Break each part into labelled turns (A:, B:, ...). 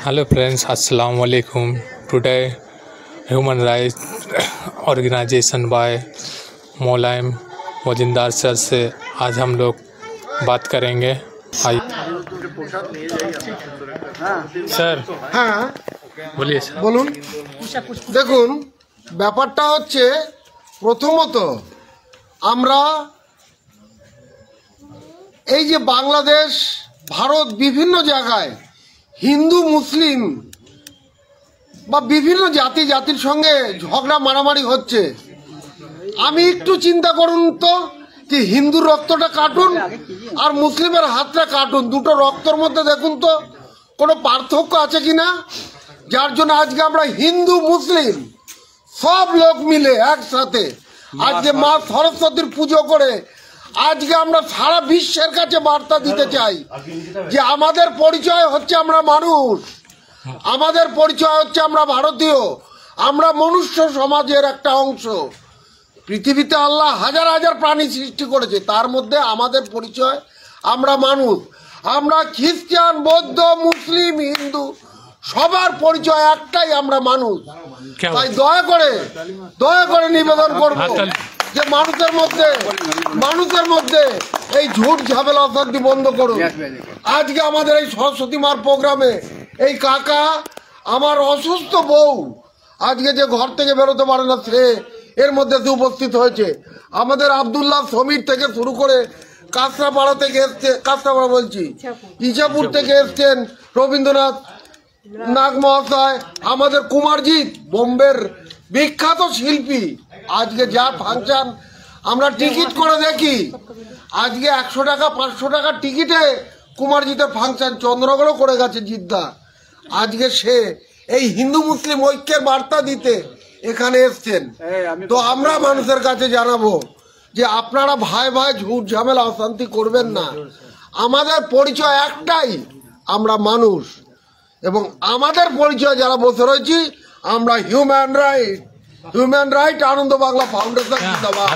A: Hello friends, Assalamu alaikum. Today, Human Rights Organization by मोलायम मोजिंदार sir से आज हम लोग बात करेंगे। सर
B: হ্যাঁ
A: बोलिए सर।
B: বলুন। দেখুন ব্যাপারটা হচ্ছে প্রথমত আমরা এই যে বাংলাদেশ ভারত বিভিন্ন জায়গায় হিন্দু মুসলিম বা বিভিন্ন জাতির সঙ্গে ঝগড়া মারামারি হচ্ছে। আমি একটু চিন্তা করুন তো যে হিন্দুর রক্তটা কাটুন আর মুসলিমের হাতটা কাটুন, দুটো রক্তের মধ্যে দেখুন তো কোনো পার্থক্য আছে কিনা, যার জন্য আজকে আমরা হিন্দু মুসলিম সব লোক মিলে একসাথে আজকে মা সরস্বতীর পুজো করে আজকে আমরা সারা বিশ্বের কাছে বার্তা দিতে চাই যে আমাদের পরিচয় হচ্ছে আমরা মানুষ, আমাদের পরিচয় হচ্ছে আমরা ভারতীয়, আমরা মনুষ্য সমাজের একটা অংশ। পৃথিবীতে আল্লাহ হাজার হাজার প্রাণী সৃষ্টি করেছে, তার মধ্যে আমাদের পরিচয় আমরা মানুষ। আমরা খ্রিস্টান বৌদ্ধ মুসলিম হিন্দু সবার পরিচয় একটাই, আমরা মানুষ। তাই দয়া করে নিবেদন করব যে মানুষের মধ্যে এই ঝুট ঝামেলা অশান্তি বন্ধ করুন। আজকে আমাদের এই সরস্বতী মার প্রোগ্রামে এই কাকা আমার অসুস্থ বউ আজকে যে ঘর থেকে বেরোতে পারে না সে এর মধ্যে উপস্থিত হয়েছে। আমাদের আব্দুল্লাহ সমীর থেকে শুরু করে কাঁচরাপাড়া থেকে এসছে, কাঁচরাপাড়া বলছি ইছাপুর থেকে এসছেন রবীন্দ্রনাথ নাগ মহাশয়, আমাদের কুমারজিৎ বোম্বের বিখ্যাত শিল্পী। আজকে যা ফাংশন আমরা টিকিট করে দেখি, আজকে 100 টাকা 500 টাকার টিকিটে কুমারজিতের ফাংশন চন্দ্রগড়ও করে গেছে জিদ্দা। আজকে সে এই হিন্দু মুসলিম ঐক্যের বার্তা দিতে এখানে এসছেন। তো আমরা মানুষের কাছে জানাবো যে আপনারা ভাই ভাই ঝুট ঝামেলা অশান্তি করবেন না। আমাদের পরিচয় একটাই, আমরা মানুষ, এবং আমাদের পরিচয় যারা বসে রয়েছি আমরা হিউম্যান রাইট আনন্দ বাংলা ফাউন্ডেশন জিন্দাবাদ।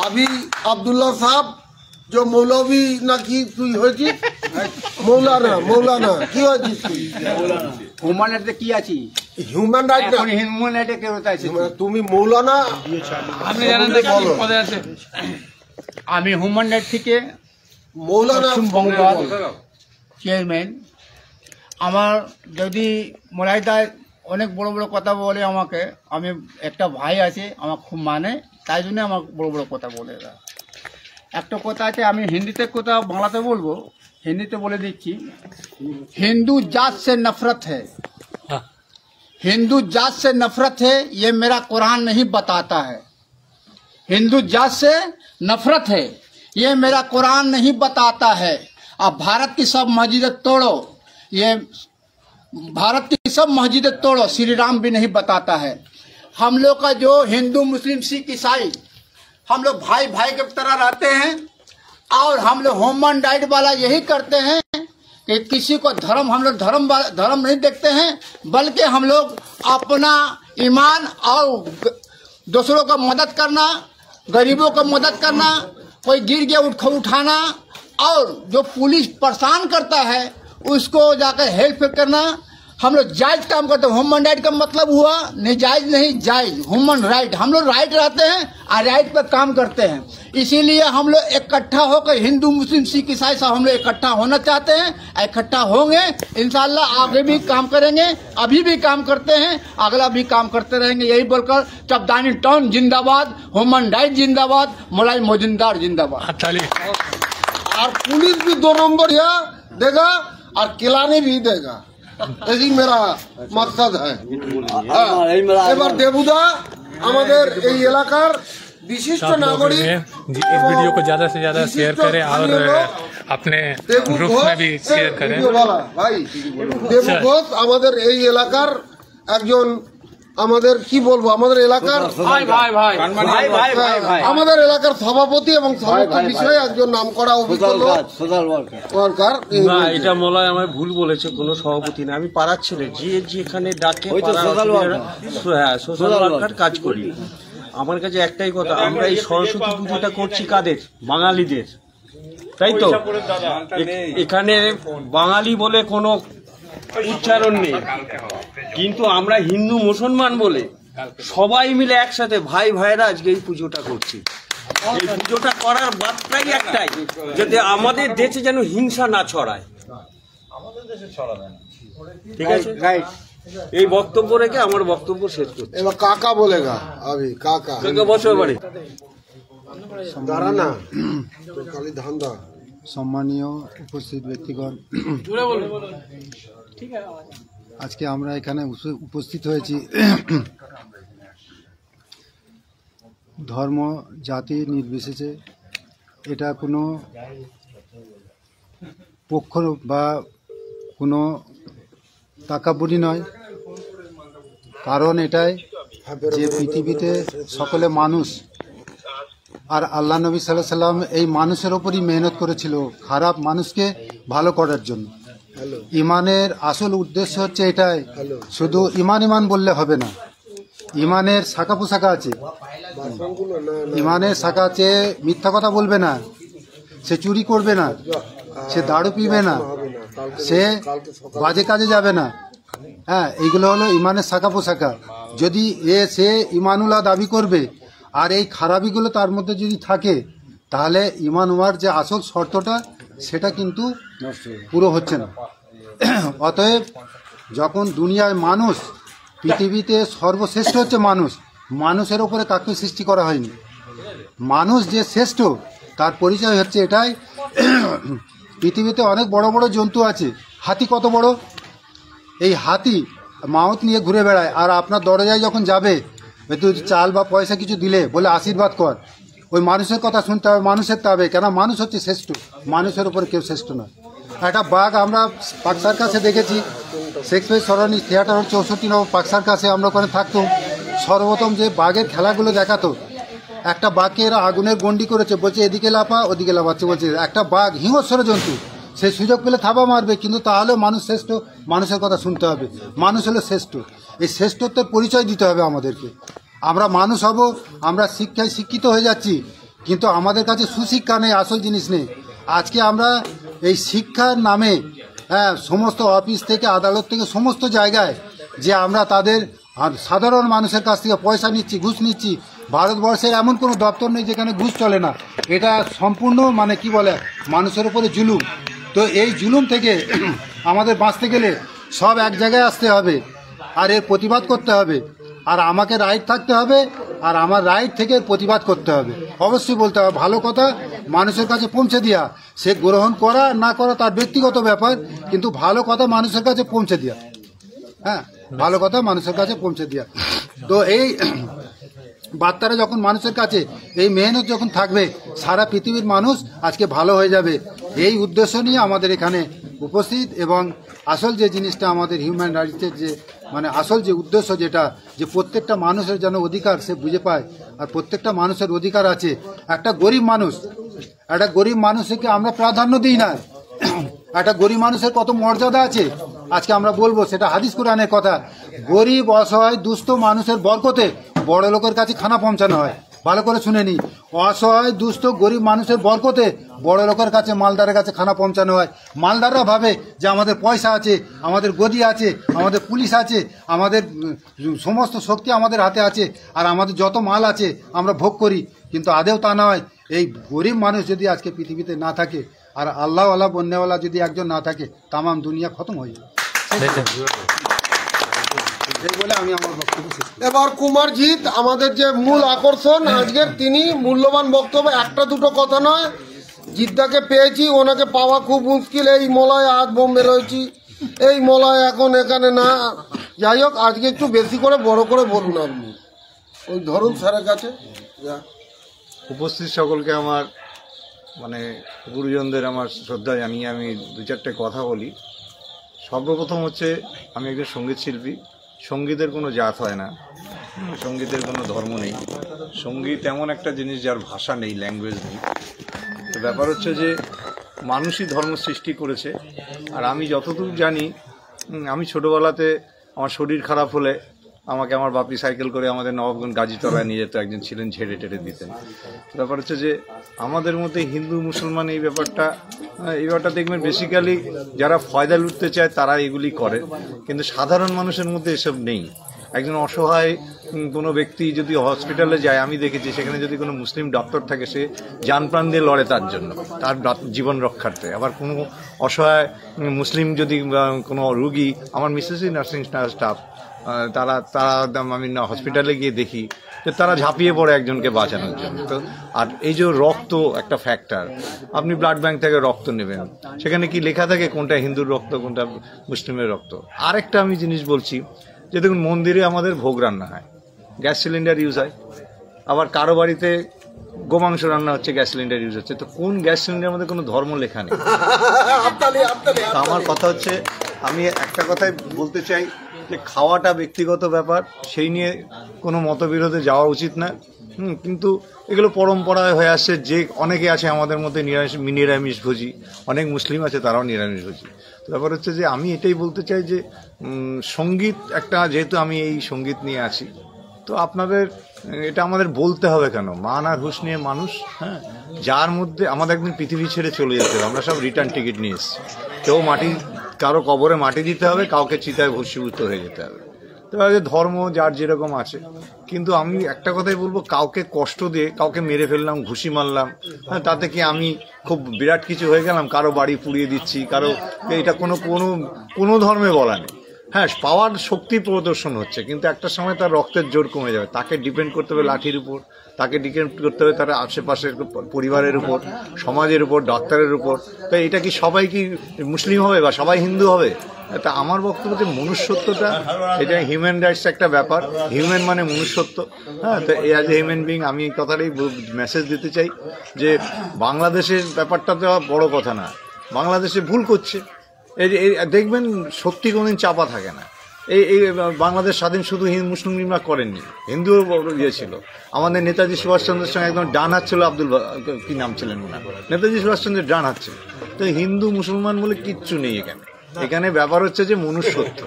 B: अभी अब्दुल्ला साहब जो मौलवी ना की তুই হয়েছিস মৌলানা কি হয়েছিস তুই?
C: হিউম্যান রাইটে কি আছি?
B: হিউম্যান রাইট না,
C: হিউম্যান রাইটে কে হতে আছে?
B: তুমি মৌলানা।
C: আপনি জানেন না কি পদে আছে? আমি হিউম্যান রাইট থেকে
B: মৌলানা
C: বঙ্গবঙ্গ চেয়ারম্যান। আমার যদি মোলাইদায় অনেক বড় বড় কথা বলে আমাকে, আমি একটা ভাই আছে আমার খুব মানে, তাই জন্য আমার বড় বড় কথা বলে। একটা কথা আছে, আমি হিন্দিতে কথা বাংলাতে বলবো, हिंदी बोले दीजिए। हिंदू जात से नफरत है, हिंदू जात से नफरत है, ये मेरा कुरान नहीं बताता है। हिंदू जात से नफरत है, ये मेरा कुरान नहीं बताता है। अब भारत की सब मस्जिदें तोड़ो, ये भारत की सब मस्जिदें तोड़ो, श्री राम भी नहीं बताता है। हम लोग का जो हिंदू मुस्लिम सिख ईसाई हम लोग भाई भाई के तरह रहते हैं, और हम लोग ह्यूमन राइट वाला यही करते हैं कि किसी को हम लोग धर्म नहीं देखते हैं, बल्कि हम लोग अपना ईमान और दूसरों का मदद करना, गरीबों का मदद करना, कोई गिर गया उठाना, और जो पुलिस परेशान करता है उसको जाकर हेल्प करना। हम लोग जायज काम करते हैं। ह्यूमन राइट का मतलब हुआ नहीं जायज, नहीं जायज, ह्यूमन राइट। हम लोग राइट रहते हैं और राइट पर काम करते हैं, इसीलिए हम लोग इकट्ठा होकर हिंदू मुस्लिम सिख ईसाई सब हम लोग इकट्ठा होना चाहते हैं, इकट्ठा होंगे इंशाल्लाह। आगे भी काम करेंगे, अभी भी काम करते हैं, अगला भी काम करते रहेंगे। यही बोलकर चपदानी टाउन जिंदाबाद, ह्यूमन राइट जिंदाबाद, मोलाई मोजिंदार जिंदाबाद।
B: और पुलिस भी 2 नंबर देगा और किलानी भी देगा, यही मेरा मकसद है। এবার দেবুদা আমাদের এই এলাকার विशिष्ट नागरिक,
A: इस वीडियो को ज्यादा से ज्यादा शेयर करें और अपने ग्रुप में भी शेयर करें।
B: भाई দেবু ঘোষ আমাদের এই এলাকার একজন, আমাদের কি বলবো, আমাদের এলাকার আমাদের এলাকার সভাপতি এবং সমস্ত বিষয়ে একজন নামকরা অভিজ্ঞ ওয়ার্কার।
D: এটা মলায় আমার ভুল বলেছে, কোনো সভাপতি না, আমি পাড়ার ছেলে, যে যেখানে ডাকে সোশ্যাল ওয়ার্কার কাজ করি। আমার কাছে একটাই কথা, আমরা এই সরস্বতী পুজোটা করছি কাদের? বাঙালিদের। তাই তো এখানে বাঙালি বলে কোনো উচ্চারণ নেই, কিন্তু আমরা হিন্দু মুসলমান বলে সবাই মিলে একসাথে ভাই ভাইরা আজকে এই পুজোটা করছি। এই পুজোটা করার বার্তাই একটাই, যাতে আমাদের দেশে যেন হিংসা না ছড়ায়। ঠিক আছে, এই বক্তব্য রেখে আমার বক্তব্য শেষ করছি।
B: এবার কাকা বলেগা আবি কাকা
D: বছর বাড়ি
B: দাঁড়া না কালি ধান্দা।
E: সম্মানীয় উপস্থিত ব্যক্তিগণ, আজকে আমরা এখানে উপস্থিত হয়েছি ধর্ম জাতি নির্বিশেষে। এটা কোনো পক্ষ বা কোনো তাকাবুরি নয়, কারণ এটাই যে পৃথিবীতে সকলে মানুষ, আর আল্লাহ নবী সাল্লাল্লাহু আলাইহি সাল্লাম এই মানুষের ওপরই মেহনত করেছিল খারাপ মানুষকে ভালো করার জন্য। ইমানের আসল উদ্দেশ্য হচ্ছে এটাই, শুধু ইমান বললে হবে না, ইমানের শাখা পোশাখা আছে। ইমানের শাখা আছে, মিথ্যা কথা বলবে না, সে চুরি করবে না, সে দারু পিবে না, সে বাজে কাজে যাবে না। হ্যাঁ, এইগুলো হলো ইমানের শাখা পোশাখা। যদি সে ইমানুল্লাহ দাবি করবে আর এই খারাপিগুলো তার মধ্যে যদি থাকে, তাহলে ইমান হওয়ার যে আসল শর্তটা সেটা কিন্তু পুরো হচ্ছে না। অতএব যখন দুনিয়ায় মানুষ, পৃথিবীতে সর্বশ্রেষ্ঠ হচ্ছে মানুষ, মানুষের ওপরে কাকে সৃষ্টি করা হয়নি। মানুষ যে শ্রেষ্ঠ তার পরিচয় হচ্ছে এটাই। পৃথিবীতে অনেক বড় বড় জন্তু আছে, হাতি কত বড়, এই হাতি মাউথ নিয়ে ঘুরে বেড়ায়, আর আপনার দরজায় যখন যাবে একটু চাল বা পয়সা কিছু দিলে বলে আশীর্বাদ কর, ওই মানুষের কথা শুনতে হবে, মানুষের তাবে, কেন মানুষ হচ্ছে শ্রেষ্ঠ, মানুষের উপরে কেউ শ্রেষ্ঠ নয়। একটা বাঘ আমরা পার্ক সার্কাসে দেখেছি, শেক্সপিয়ার সরণি থিয়েটার 64 নম্বর পার্ক সার্কাসে আমরা ওখানে থাকতাম। সর্বপ্রথম যে বাঘের খেলাগুলো দেখাতো, একটা বাঘকে এরা আগুনের গন্ডি করেছে, বলছে এদিকে লাফা ওদিকে লাফাচ্ছে, বলছে একটা বাঘ হিংস্র জন্তু, সে সুযোগ পেলে থাবা মারবে, কিন্তু তাহলেও মানুষ শ্রেষ্ঠ, মানুষের কথা শুনতে হবে, মানুষ হলো শ্রেষ্ঠ। এই শ্রেষ্ঠত্বের পরিচয় দিতে হবে আমাদেরকে। আমরা মানুষ হব, আমরা শিক্ষায় শিক্ষিত হয়ে যাচ্ছি, কিন্তু আমাদের কাছে সুশিক্ষা নেই, আসল জিনিস নেই। আজকে আমরা এই শিক্ষার নামে সমস্ত অফিস থেকে আদালত থেকে সমস্ত জায়গায় যে আমরা তাদের সাধারণ মানুষের কাছ থেকে পয়সা নিচ্ছি, ঘুষ নিচ্ছি। ভারতবর্ষের এমন কোনো দপ্তর নেই যেখানে ঘুষ চলে না। এটা সম্পূর্ণ মানে কি বলে, মানুষের উপরে জুলুম। তো এই জুলুম থেকে আমাদের বাঁচতে গেলে সব এক জায়গায় আসতে হবে, আর এর প্রতিবাদ করতে হবে। আর আমাকে রাইট থাকতে হবে, আর আমার রাইট থেকে প্রতিবাদ করতে হবে। অবশ্যই বলতে হবে ভালো কথা, মানুষের কাছে পৌঁছে দেওয়া, সে গ্রহণ করা না করা তার ব্যক্তিগত ব্যাপার, কিন্তু ভালো কথা মানুষের কাছে পৌঁছে দেওয়া। হ্যাঁ, ভালো কথা মানুষের কাছে পৌঁছে দেওয়া। তো এই বার্তাটা যখন মানুষের কাছে, এই মেহনত যখন থাকবে, সারা পৃথিবীর মানুষ আজকে ভালো হয়ে যাবে। এই উদ্দেশ্য নিয়ে আমাদের এখানে উপস্থিত। এবং আসল যে জিনিসটা আমাদের হিউম্যান রাইটসের যে মানে আসল যে উদ্দেশ্য, যেটা যে প্রত্যেকটা মানুষের যেন অধিকার সে বুঝে পায়, আর প্রত্যেকটা মানুষের অধিকার আছে। একটা গরিব মানুষকে আমরা প্রাধান্য দিই না। একটা গরিব মানুষের কত মর্যাদা আছে আজকে আমরা বলবো, সেটা হাদিস কোরআনের কথা। গরিব অসহায় দুস্থ মানুষের বরকতে বড় লোকের কাছে খানা পৌঁছানো হয়। ভালো করে শুনে নি, অসহায় দুস্থ গরিব মানুষের বরকতে বড় লোকের কাছে, মালদারের কাছে খানা পৌঁছানো হয়। মালদাররা ভাবে যে আমাদের পয়সা আছে, আমাদের গদি আছে, আমাদের পুলিশ আছে, আমাদের সমস্ত শক্তি আমাদের হাতে আছে, আর আমাদের যত মাল আছে আমরা ভোগ করি, কিন্তু আদেও তা নয়। এই গরিব মানুষ যদি আজকে পৃথিবীতে না থাকে, আর আল্লাহওয়ালা বন্যাওয়ালা যদি একজন না থাকে, তামাম দুনিয়া খতম হয়ে যাবে।
B: এবার কুমারজিৎ আমাদের যে মূল আকর্ষণ আজকের, তিনি মূল্যবান বক্তব্য, একটা দুটো কথা নয়। জিদ্দাকে পেয়েছি, ওনাকে পাওয়া খুব মুশকিল। এই মলয় আজ বোম্বে রয়েছি, এই মলয় এখন এখানে না। যাই হোক, আজকে একটু বেশি করে বড় করে বলুন আপনি, ওই ধরুন স্যারের কাছে।
F: উপস্থিত সকলকে আমার মানে গুরুজনদের আমার শ্রদ্ধা জানিয়ে আমি দু চারটে কথা বলি। সর্বপ্রথম হচ্ছে, আমি একজন সঙ্গীত শিল্পী। সঙ্গীতের কোনো জাত হয় না, সঙ্গীতের কোনো ধর্ম নেই। সঙ্গীত এমন একটা জিনিস যার ভাষা নেই, ল্যাঙ্গুয়েজ নেই। তো ব্যাপার হচ্ছে যে মানুষই ধর্ম সৃষ্টি করেছে। আর আমি যতদূর জানি, আমি ছোটোবেলাতে আমার শরীর খারাপ হলে আমাকে আমার বাপি সাইকেল করে আমাদের নবাবগঞ্জ গাজীতলায় নিয়ে যেত, একজন ছিলেন ঝেড়ে টেড়ে দিতেন। ব্যাপার হচ্ছে যে আমাদের মধ্যে হিন্দু মুসলমান এই ব্যাপারটা দেখবেন বেসিক্যালি যারা ফয়দা লুটতে চায় তারা এগুলি করে, কিন্তু সাধারণ মানুষের মধ্যে এসব নেই। একজন অসহায় কোনো ব্যক্তি যদি হসপিটালে যায়, আমি দেখেছি সেখানে যদি কোনো মুসলিম ডক্টর থাকে সে জান প্রাণ দিয়ে লড়ে তার জন্য, তার জীবন রক্ষার্থে। আবার কোনো অসহায় মুসলিম যদি কোনো রুগী, আমার মিসেসই নার্সিং স্টাফ, তারা আমি হসপিটালে গিয়ে দেখি যে তারা ঝাঁপিয়ে পড়ে একজনকে বাঁচানোর জন্য। তো আর এই যে রক্ত একটা ফ্যাক্টর, আপনি ব্লাড ব্যাংক থেকে রক্ত নেবেন, সেখানে কি লেখা থাকে কোনটা হিন্দুর রক্ত কোনটা মুসলিমের রক্ত? আরেকটা আমি জিনিস বলছি যে দেখুন, মন্দিরে আমাদের ভোগ রান্না হয়, গ্যাস সিলিন্ডার ইউজ হয়, আবার কারো বাড়িতে গোমাংস রান্না হচ্ছে, গ্যাস সিলিন্ডার ইউজ হচ্ছে। তো কোন গ্যাস সিলিন্ডারের মধ্যে কোনো ধর্ম লেখা নেই। আমার কথা হচ্ছে, আমি একটা কথাই বলতে চাই যে খাওয়াটা ব্যক্তিগত ব্যাপার, সেই নিয়ে কোনো মতবিরোধে যাওয়া উচিত না। কিন্তু এগুলো পরম্পরায় হয়ে আসছে। যে অনেকে আছে আমাদের মধ্যে নিরামিষভোজী, অনেক মুসলিম আছে তারাও নিরামিষভোজী। ব্যাপার হচ্ছে যে আমি এটাই বলতে চাই যে সঙ্গীত একটা, যেহেতু আমি এই সঙ্গীত নিয়ে আছি, তো আপনাদের এটা আমাদের বলতে হবে কেন? মান আর হুঁশ নিয়ে মানুষ, হ্যাঁ, যার মধ্যে আমাদের একদিন পৃথিবী ছেড়ে চলে যেতে হবে, আমরা সব রিটার্ন টিকিট নিয়ে এসেছি। কেউ কারো কবরে মাটি দিতে হবে, কাউকে চিতায় ভস্মীভূত হয়ে যেতে হবে। তো ধর্ম যার যেরকম আছে, কিন্তু আমি একটা কথাই বলবো, কাউকে কষ্ট দিয়ে কাউকে মেরে ফেললাম, ঘুষি মারলাম, হ্যাঁ, তাতে কি আমি খুব বিরাট কিছু হয়ে গেলাম? কারো বাড়ি পুড়িয়ে দিচ্ছি, কারো, এটা কোনো ধর্মে বলা নেই। হ্যাঁ, পাওয়ার শক্তি প্রদর্শন হচ্ছে, কিন্তু একটা সময় তার রক্তের জোর কমে যাবে। তাকে ডিপেন্ড করতে হবে লাঠির উপর, তাকে ডিপেন্ড করতে হবে তার আশেপাশের পরিবারের উপর, সমাজের উপর, ডাক্তারের উপর। তো এটা কি সবাই কি মুসলিম হবে বা সবাই হিন্দু হবে? তা আমার বক্তব্য যে মনুষ্যত্বটা, এটা হিউম্যান রাইটস একটা ব্যাপার। হিউম্যান মানে মনুষ্যত্ব। হ্যাঁ, তো অ্যাজ এ হিউম্যান বিং আমি এই কথাটাই মেসেজ দিতে চাই যে বাংলাদেশের ব্যাপারটা তো বড় কথা না, বাংলাদেশে ভুল করছে। এই দেখবেন সত্যি কোনোদিন চাপা থাকে না। এই বাংলাদেশ স্বাধীন শুধু মুসলিমরা করেননি, হিন্দুও ইয়ে ছিল। আমাদের নেতাজি সুভাষচন্দ্রের সঙ্গে একদম ডান হাত ছিল, কি নাম ছিলেন ওনার, নেতাজি সুভাষচন্দ্রের ডান হাত ছিল। তো হিন্দু মুসলমান বলে কিচ্ছু নেই এখানে ব্যাপার হচ্ছে যে মনুষ্যত্ব।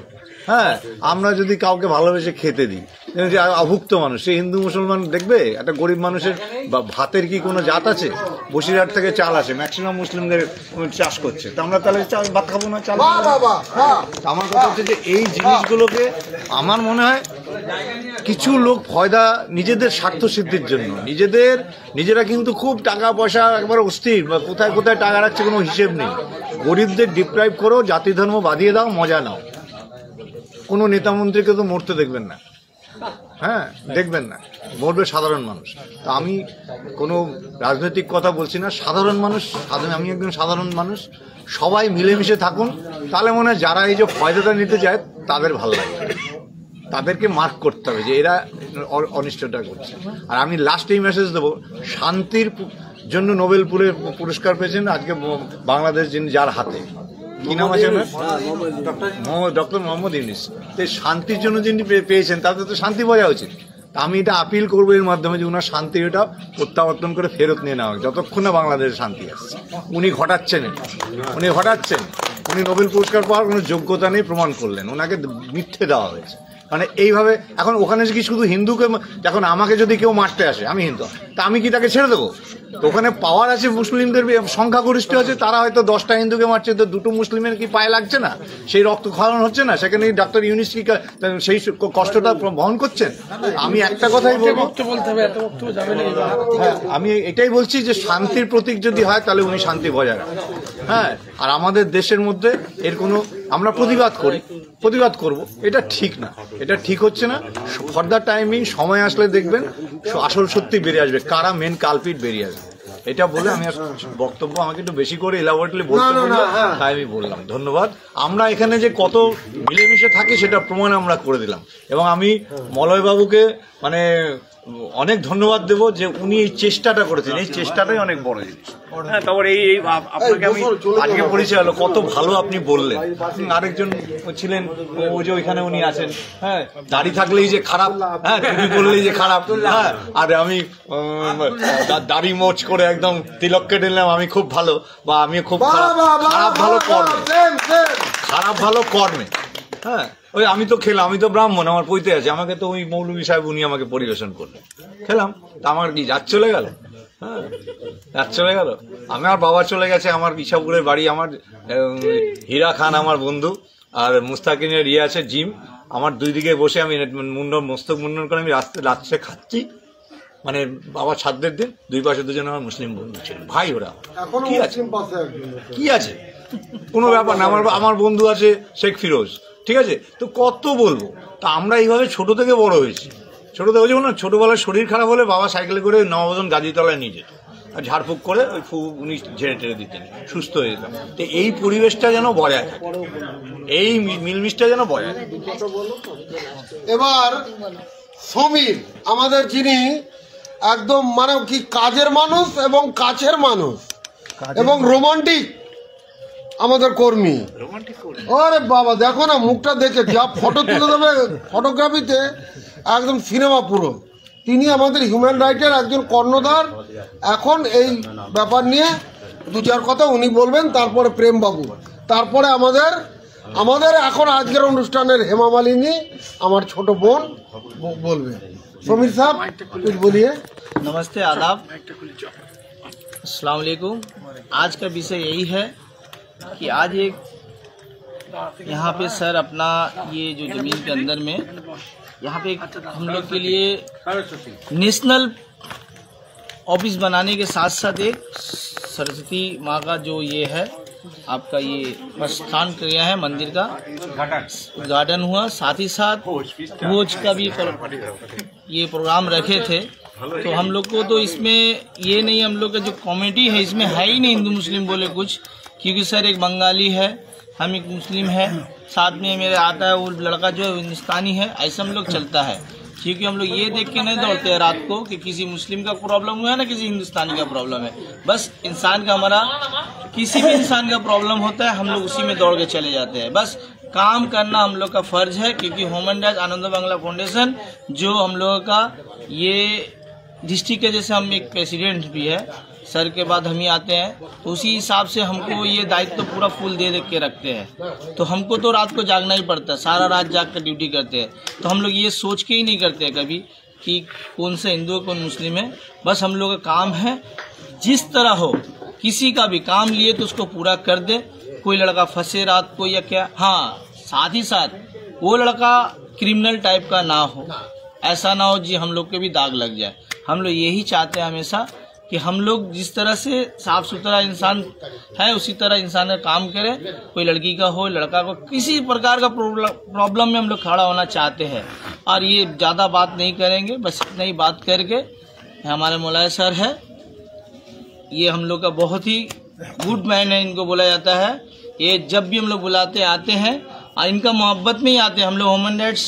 F: হ্যাঁ, আমরা যদি কাউকে ভালোবেসে খেতে দিই, যে অভুক্ত মানুষ, সে হিন্দু মুসলমান দেখবে? একটা গরিব মানুষের ভাতের কি কোনো জাত আছে? বসিরহাট থেকে চাল আসে, ম্যাক্সিমাম মুসলিমদের চাষ করছে, তো আমরা তাহলে ভাত খাবো না? চাল। আমার কথা হচ্ছে যে এই জিনিসগুলোকে আমার মনে হয় কিছু লোক ফয়দা, নিজেদের স্বার্থ সিদ্ধির জন্য, নিজেরা কিন্তু খুব টাকা পয়সা একবার অস্থির, বা কোথায় কোথায় টাকা রাখছে কোনো হিসেব নেই। গরিবদের ডিপ্রাইভ করো, জাতি ধর্ম বাদিয়ে দাও, মজা নাও। কোনো নেতা মন্ত্রীকে তো মরতে দেখবেন না, হ্যাঁ, দেখবেন না, মরবে সাধারণ মানুষ। তা আমি কোনো রাজনৈতিক কথা বলছি না, সাধারণ মানুষ, আমি একজন সাধারণ মানুষ। সবাই মিলেমিশে থাকুন, তাহলে মনে হয় যারা এই যে ফয়দাটা নিতে চায় তাদের ভালো লাগে, তাদেরকে মার্ক করতে হবে যে এরা অনিষ্টটা করছে। আর আমি লাস্ট এই মেসেজ দেবো, শান্তির জন্য নোবেল পুরস্কার পেয়েছেন আজকে বাংলাদেশ, যিনি যার হাতে, কি নাম আছে ডক্টর মোহাম্মদ ইউনূস। শান্তির জন্য যিনি পেয়েছেন তাদের তো শান্তি বজায় উচিত। আমি এটা আপিল করবো এর মাধ্যমে যে ওনার শান্তি এটা প্রত্যাবর্তন করে ফেরত নিয়ে নেওয়া, যতক্ষণ না বাংলাদেশে শান্তি আসছে। উনি ঘটাচ্ছেন, উনি নোবেল পুরস্কার পাওয়ার কোনো যোগ্যতা নেই প্রমাণ করলেন, ওনাকে মিথ্যে দেওয়া হয়েছে। মানে এইভাবে এখন ওখানে কি শুধু হিন্দুকে, এখন আমাকে যদি কেউ মারতে আসে, আমি হিন্দু, তা আমি কি তাকে ছেড়ে দেবো? তো ওখানে পাওয়ার আছে, মুসলিমদের সংখ্যাগরিষ্ঠ আছে, তারা হয়তো 10টা হিন্দুকে মারছে, তো 2টো মুসলিমের কি পায়ে লাগছে না? সেই রক্ত খাওয়ানো হচ্ছে না? সেখানে ডাক্তার ইউনূস কি সেই কষ্টটা বহন করছেন? আমি একটা কথাই বলবো, আমি এটাই বলছি যে শান্তির প্রতীক যদি হয় তাহলে উনি শান্তি বজায় রাখেন। হ্যাঁ, আর আমাদের দেশের মধ্যে এর কোনো, আমরা প্রতিবাদ করব, এটা ঠিক না, এটা ঠিক হচ্ছে না। ফর্দার টাইমিং, সময় আসলে দেখবেন আসল সত্যি বেরিয়ে আসবে, কারা মেন কালপিট বেরিয়ে আসবে। এটা বলে আমি বক্তব্য আমাকে একটু বেশি করে এলাবোরেটলি বলতে বললাম, তাই আমি বললাম। ধন্যবাদ। আমরা এখানে যে কত মিলেমিশে থাকি সেটা প্রমাণ আমরা করে দিলাম, এবং আমি মলয়বাবুকে মানে অনেক ধন্যবাদ দেবো যে উনি এই চেষ্টাটা করেছেন, এই চেষ্টাটাই অনেক বড় জিনিস। হ্যাঁ, তারপরে এই আপনাকে আমি আজকে পরিচয় হলো, কত ভালো আপনি বললেন। আরেকজন ছিলেন ওই যে ওইখানে উনি আছেন, হ্যাঁ, দাড়ি থাকলেই যে খারাপ, হ্যাঁ, টুপি পরলেই যে খারাপ, হ্যাঁ, আর আমি দাড়ি মোচ করে একদম তিলক কেটে নিলাম, আমি খুব ভালো, বা আমি খুব খারাপ ভালো কর্মে, হ্যাঁ, ওই আমি তো খেলাম, আমি তো ব্রাহ্মণ, আমার পৈতে আছে, আমাকে তো ওই মৌলভী সাহেব উনি আমাকে পরিবেশন করলেন, খেলাম, তা আমার কি জাত চলে গেল? হ্যাঁ, জাত চলে গেল। আমার বাবা চলে গেছে, আমার ইসাপুরের বাড়ি, আমার হীরা খান আমার বন্ধু, আর মুস্তাকিনের ইয়ে আছে জিম, আমার দুই দিকে বসে আমি মস্তক মুন্ডন করে আমি রাত্রে খাচ্ছি, মানে বাবা ছাদের দিন, দুই পাশে দুজন আমার মুসলিম বন্ধু ছিল, ভাই ওরা। কি আছে, কি আছে, কোনো ব্যাপার না। আমার বন্ধু আছে শেখ ফিরোজ, ঠিক আছে, তো কত বলবো। তা আমরা এইভাবে ছোট থেকে বড় হয়েছি, ছোট থেকে যেমন না, ছোটবেলায় শরীর খারাপ হলে বাবা সাইকেলে করে নবজন গাজীতলায় নিয়ে যেত, আর ঝাড়ফুঁক করে ওই উনি ঝেড়ে টেড়ে দিতেন, সুস্থ হয়ে যেতাম। তো এই পরিবেশটা যেন বজায় থাকে, এই মিলমিশটা যেন বজায় থাকে।
B: এবার সমীর আমাদের যিনি একদম মানে কি কাজের মানুষ এবং কাছের মানুষ এবং রোমান্টিক আমাদের কর্মী। আরে বাবা দেখো না মুখটা দেখে, যা ফটো তুলে দেবে ফটোগ্রাফিতে একদম সিনেমা পুরো। তিনি আমাদের হিউম্যান রাইটের একজন কর্ণধার। এখন এই ব্যাপার নিয়ে দু চার কথা উনি বলবেন, তারপরে প্রেমবাবু, তারপরে আমাদের এখন আজকের অনুষ্ঠানের হেমা মালিনী আমার ছোট বোন বলবে। समीर साहब कुछ बोलिए।
G: नमस्ते, आदाब, अस्सलाम वालेकुम। आज का विषय यही है कि आज एक यहाँ पे सर अपना ये जो ज़मीन के अंदर में यहाँ पे हम लोग के लिए नेशनल ऑफिस बनाने के साथ साथ एक सरस्वती माँ का जो ये है आपका ये प्रस्थान किया है, मंदिर का उद्घाटन हुआ, साथ ही साथ भोज का भी ये प्रोग्राम रखे थे। तो हम लोग को तो इसमें ये नहीं, हम लोग का जो कमेटी है इसमें है ही नहीं हिंदू मुस्लिम बोले कुछ, क्योंकि सर एक बंगाली है, हम एक मुस्लिम है, साथ में मेरे आता है वो लड़का जो है हिंदुस्तानी है, ऐसा हम लोग चलता है। क्योंकि हम लोग ये देख के नहीं दौड़ते हैं रात को कि किसी मुस्लिम का प्रॉब्लम हुआ है ना किसी हिंदुस्तानी का प्रॉब्लम है, बस इंसान का, हमारा किसी भी इंसान का प्रॉब्लम होता है हम लोग उसी में दौड़ के चले जाते हैं। बस काम करना हम लोग का फर्ज है, क्योंकि ह्यूमन राइट्स आनंद बांग्ला फाउंडेशन जो हम लोगों का ये डिस्ट्रिक्ट के, जैसे हम एक प्रेसिडेंट भी है, सर के बाद हम ही आते हैं, तो उसी हिसाब से हमको ये दायित्व तो पूरा फुल दे के रखते हैं। तो हमको तो रात को जागना ही पड़ता है, सारा रात जाग कर ड्यूटी करते हैं। तो हम लोग ये सोच के ही नहीं करते हैं कभी कि कौन सा हिंदू है कौन मुस्लिम है, बस हम लोग का काम है जिस तरह हो, किसी का भी काम लिए तो उसको पूरा कर दे। कोई लड़का फंसे रात को या क्या, हाँ, साथ ही साथ वो लड़का क्रिमिनल टाइप का ना हो, ऐसा ना हो जी हम लोग के भी दाग लग जाए। हम लोग यही चाहते हैं हमेशा कि हम लोग जिस तरह से साफ सुथरा इंसान है उसी तरह इंसान का काम करे, कोई लड़की का हो लड़का को, किसी प्रकार का प्रॉब्लम में हम लोग खड़ा होना चाहते हैं। और ये ज़्यादा बात नहीं करेंगे, बस इतना ही बात करके, हमारे मौलाना सर है, ये हम लोग का बहुत ही गुड मैन है, इनको बोला जाता है। ये जब भी हम लोग बुलाते आते हैं और इनका मोहब्बत में ही आते हैं। हम लोग ह्यूमन राइट्स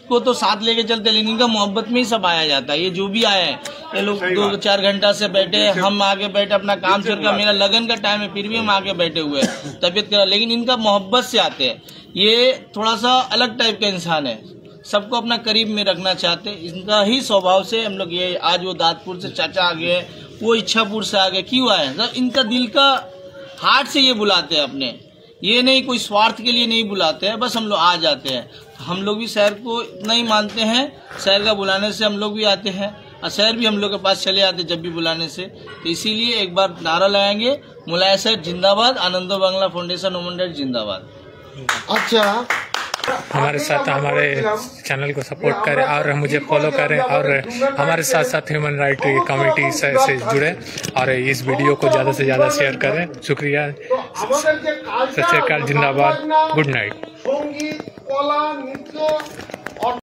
G: को तो साथ लेके चलते, लेकिन इनका मोहब्बत में ही सब आया जाता है। ये जो भी आए हैं ये लोग 2-4 घंटा से बैठे, हम आगे बैठे, अपना काम छोड़कर, मेरा लगन का टाइम है फिर भी हम आगे बैठे हुए हैं, तबीयत खराब, लेकिन इनका मोहब्बत से आते हैं। ये थोड़ा सा अलग टाइप का इंसान है, सबको अपना करीब में रखना चाहते हैं। इनका ही स्वभाव से हम लोग ये आज वो दादपुर से चाचा आ गए, वो इच्छापुर से आ गए, क्यों आए, इनका दिल का हार्ट से ये बुलाते हैं अपने, ये नहीं कोई स्वार्थ के लिए नहीं बुलाते हैं, बस हम लोग आ जाते हैं। हम लोग भी शहर को इतना ही मानते हैं, शहर का बुलाने से हम लोग भी आते हैं और शहर भी हम लोग के पास चले आते जब भी बुलाने से। तो इसीलिए एक बार नारा लगाएंगे, मुलायम सर जिंदाबाद, आनंद बांग्ला फाउंडेशन ह्यूमन राइट्स जिंदाबाद।
B: अच्छा,
A: हमारे साथ हमारे चैनल को सपोर्ट करें और मुझे फॉलो करें और हमारे साथ साथ ह्यूमन राइट कमेटी से जुड़े और इस वीडियो को ज़्यादा से ज़्यादा शेयर करें। शुक्रिया, सत श्री अकाल, जिंदाबाद, गुड नाइट।
B: संगीत, कला, नृत्य